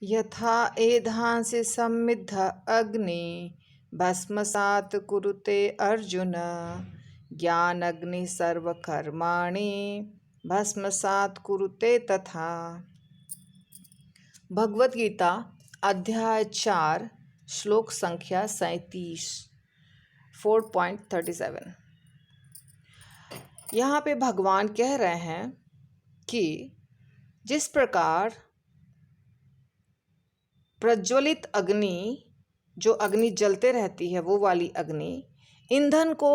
यथा एधांसि सम्मिद्ध अग्नि भस्मसात् कुरुते अर्जुन ज्ञानग्नि सर्वकर्माणि भस्मसात् कुरुते तथा। भगवत गीता अध्याय 4 श्लोक संख्या 37 4.37। यहाँ पे भगवान कह रहे हैं कि जिस प्रकार प्रज्वलित अग्नि, जो अग्नि जलते रहती है वो वाली अग्नि ईंधन को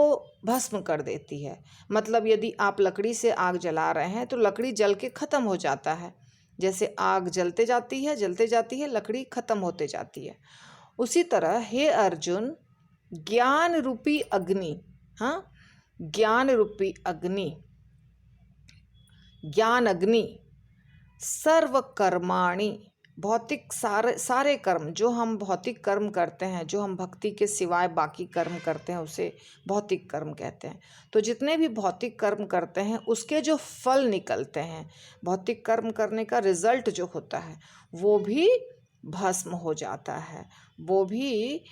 भस्म कर देती है। मतलब यदि आप लकड़ी से आग जला रहे हैं तो लकड़ी जल के ख़त्म हो जाता है। जैसे आग जलते जाती है लकड़ी ख़त्म होते जाती है। उसी तरह हे अर्जुन, ज्ञान रूपी अग्नि, ज्ञान रूपी अग्नि, ज्ञान अग्नि सर्व कर्माणि, भौतिक सारे कर्म, जो हम भौतिक कर्म करते हैं, जो हम भक्ति के सिवाय बाकी कर्म करते हैं उसे भौतिक कर्म कहते हैं। तो जितने भी भौतिक कर्म करते हैं उसके जो फल निकलते हैं, भौतिक कर्म करने का रिजल्ट जो होता है वो भी भस्म हो जाता है। वो भी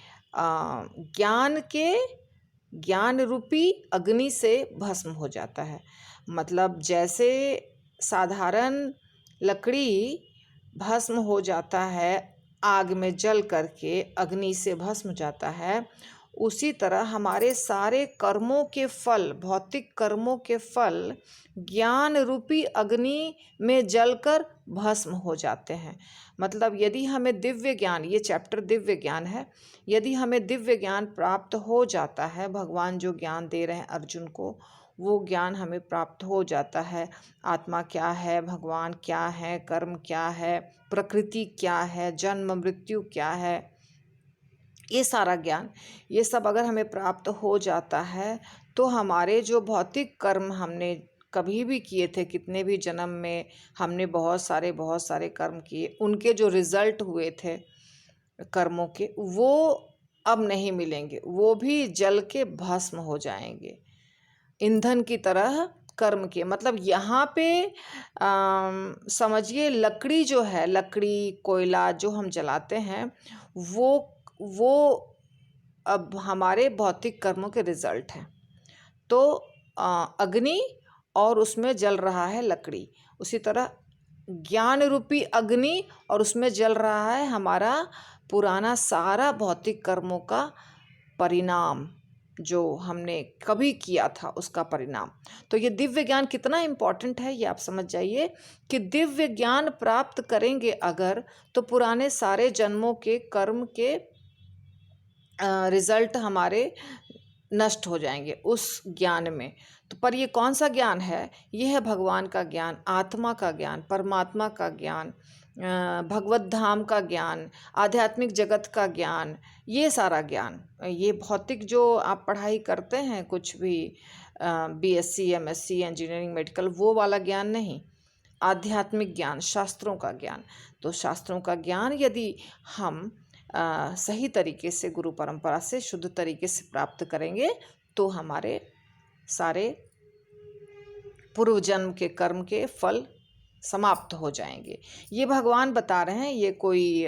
ज्ञान रूपी अग्नि से भस्म हो जाता है। मतलब जैसे साधारण लकड़ी भस्म हो जाता है आग में जल करके, अग्नि से भस्म हो जाता है, उसी तरह हमारे सारे कर्मों के फल, भौतिक कर्मों के फल ज्ञान रूपी अग्नि में जलकर भस्म हो जाते हैं। मतलब यदि हमें दिव्य ज्ञान, ये चैप्टर दिव्य ज्ञान है, यदि हमें दिव्य ज्ञान प्राप्त हो जाता है, भगवान जो ज्ञान दे रहे हैं अर्जुन को, वो ज्ञान हमें प्राप्त हो जाता है। आत्मा क्या है, भगवान क्या है, कर्म क्या है, प्रकृति क्या है, जन्म मृत्यु क्या है, ये सारा ज्ञान, ये सब अगर हमें प्राप्त हो जाता है तो हमारे जो भौतिक कर्म हमने कभी भी किए थे, कितने भी जन्म में हमने बहुत सारे कर्म किए, उनके जो रिजल्ट हुए थे कर्मों के, वो अब नहीं मिलेंगे, वो भी जल के भस्म हो जाएंगे ईंधन की तरह कर्म के। मतलब यहाँ पे समझिए लकड़ी जो है, लकड़ी कोयला जो हम जलाते हैं वो अब हमारे भौतिक कर्मों के रिजल्ट हैं। तो अग्नि और उसमें जल रहा है लकड़ी, उसी तरह ज्ञान रूपी अग्नि और उसमें जल रहा है हमारा पुराना सारा भौतिक कर्मों का परिणाम, जो हमने कभी किया था उसका परिणाम। तो ये दिव्य ज्ञान कितना इम्पोर्टेंट है ये आप समझ जाइए कि दिव्य ज्ञान प्राप्त करेंगे अगर, तो पुराने सारे जन्मों के कर्म के रिजल्ट हमारे नष्ट हो जाएंगे उस ज्ञान में। तो पर ये कौन सा ज्ञान है? ये है भगवान का ज्ञान, आत्मा का ज्ञान, परमात्मा का ज्ञान, भगवत धाम का ज्ञान, आध्यात्मिक जगत का ज्ञान, ये सारा ज्ञान। ये भौतिक जो आप पढ़ाई करते हैं कुछ भी, बीएससी, एमएससी, इंजीनियरिंग, मेडिकल, वो वाला ज्ञान नहीं, आध्यात्मिक ज्ञान, शास्त्रों का ज्ञान। तो शास्त्रों का ज्ञान यदि हम सही तरीके से गुरु परंपरा से शुद्ध तरीके से प्राप्त करेंगे तो हमारे सारे पूर्व जन्म के कर्म के फल समाप्त हो जाएंगे। ये भगवान बता रहे हैं, ये कोई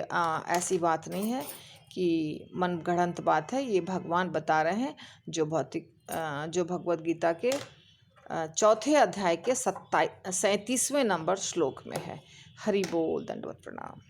ऐसी बात नहीं है कि मनगढ़ंत बात है, ये भगवान बता रहे हैं जो भगवत गीता के चौथे अध्याय के 37वें नंबर श्लोक में है। हरि बोल, दंडवत प्रणाम।